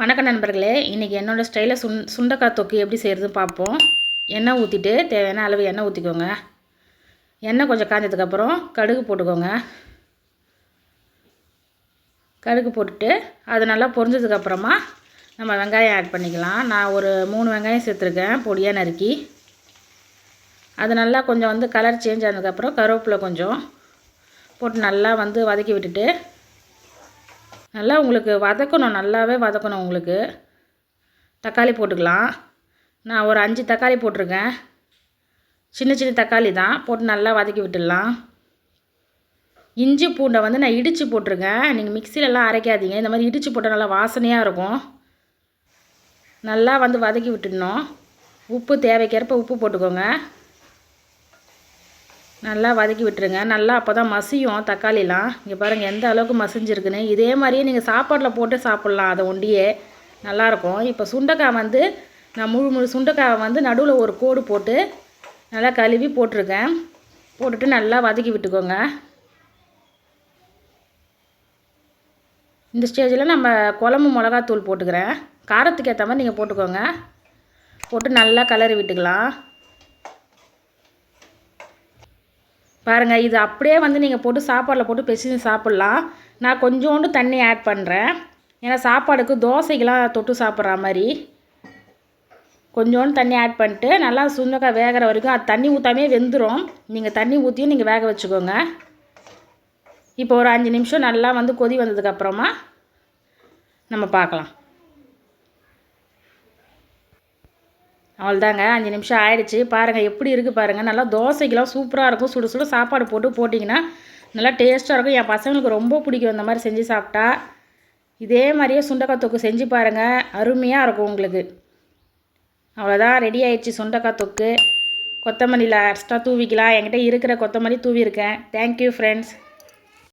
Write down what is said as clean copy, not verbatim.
வணக்கம் நண்பர்களே, இன்றைக்கி என்னோடய ஸ்டைலில் சுண்டைக்காய் தொக்கு எப்படி செய்கிறதுன்னு பார்ப்போம். எண்ணெய் ஊற்றிட்டு தேவையான அளவு எண்ணெய் ஊற்றிக்கோங்க. எண்ணெய் கொஞ்சம் காய்ஞ்சதுக்கப்புறம் கடுகு போட்டுக்கோங்க. கடுகு போட்டுட்டு அது நல்லா பொரிஞ்சதுக்கப்புறமா நம்ம வெங்காயம் ஆட் பண்ணிக்கலாம். நான் ஒரு 3 வெங்காயம் சேர்த்துருக்கேன் பொடியாக நறுக்கி. அது நல்லா கொஞ்சம் கலர் சேஞ்ச் ஆனதுக்கப்புறம் கருவேப்பிலை கொஞ்சம் போட்டு நல்லா வதக்கி விட்டுட்டு நல்லா உங்களுக்கு வதக்கணும், நல்லாவே வதக்கணும். உங்களுக்கு தக்காளி போட்டுக்கலாம். நான் ஒரு 5 தக்காளி போட்டிருக்கேன். சின்ன சின்ன தக்காளி தான், போட்டு நல்லா வதக்கி விட்டுடலாம். இஞ்சி பூண்டை நான் இடித்து போட்டிருக்கேன். நீங்கள் மிக்சிலெலாம் அரைக்காதீங்க, இந்த மாதிரி இடித்து போட்டால் நல்லா வாசனையாக இருக்கும். நல்லா வதக்கி விட்டுடணும். உப்பு தேவைக்கேற்ப உப்பு போட்டுக்கோங்க. நல்லா வதக்கி விட்டுருங்க. நல்லா அப்போ தான் மசியும் தக்காளிலாம். இங்கே பாருங்கள் எந்த அளவுக்கு மசிஞ்சிருக்குன்னு. இதே மாதிரியே நீங்கள் சாப்பாட்டில் போட்டு சாப்பிட்லாம், அதை ஒண்டியே நல்லாயிருக்கும். இப்போ சுண்டைக்காய் நான் முழு சுண்டைக்காயை நடுவில் ஒரு கோடு போட்டு நல்லா கழுவி போட்டிருக்கேன். போட்டுட்டு நல்லா வதக்கி விட்டுக்கோங்க. இந்த ஸ்டேஜில் நம்ம குழம்பு மிளகாத்தூள் போட்டுக்கிறேன். காரத்துக்கு ஏற்ற மாதிரி நீங்கள் போட்டுக்கோங்க. போட்டு நல்லா கிளறி விட்டுக்கலாம். பாருங்கள், இது அப்படியே நீங்கள் போட்டு சாப்பாடில் போட்டு பிசைஞ்சு சாப்பிட்லாம். நான் கொஞ்சோண்டு தண்ணி ஆட் பண்ணுறேன். ஏன்னா சாப்பாடுக்கு தோசைக்கெலாம் தொட்டு சாப்பிட்ற மாதிரி கொஞ்சோண்டு தண்ணி ஆட் பண்ணிட்டு நல்லா சுண்டைக்காய் வேகிற வரைக்கும் அது தண்ணி ஊற்றாமே வெந்துடும். நீங்கள் தண்ணி ஊற்றியும் நீங்கள் வேக வச்சுக்கோங்க. இப்போ ஒரு 5 நிமிஷம் நல்லா கொதி வந்ததுக்கப்புறமா நம்ம பார்க்கலாம். அவ்வளோதாங்க, 5 நிமிஷம் ஆயிடுச்சு. பாருங்கள் எப்படி இருக்குது பாருங்கள். நல்லா தோசைக்கெலாம் சூப்பராக இருக்கும். சுட சுட சாப்பாடு போட்டிங்கன்னா நல்லா டேஸ்ட்டாக இருக்கும். என் பசங்களுக்கு ரொம்ப பிடிக்கும் இந்த மாதிரி செஞ்சு சாப்பிட்டா. இதே மாதிரியே சுண்டைக்காய் தொக்கு செஞ்சு பாருங்கள், அருமையாக இருக்கும் உங்களுக்கு. அவ்வளோதான், ரெடி ஆயிடுச்சு சுண்டைக்காய் தொக்கு. கொத்தமல்லியில் எக்ஸ்ட்ரா தூவிக்கலாம். என்கிட்ட இருக்கிற கொத்தமல்லி தூவியிருக்கேன். Thank you friends.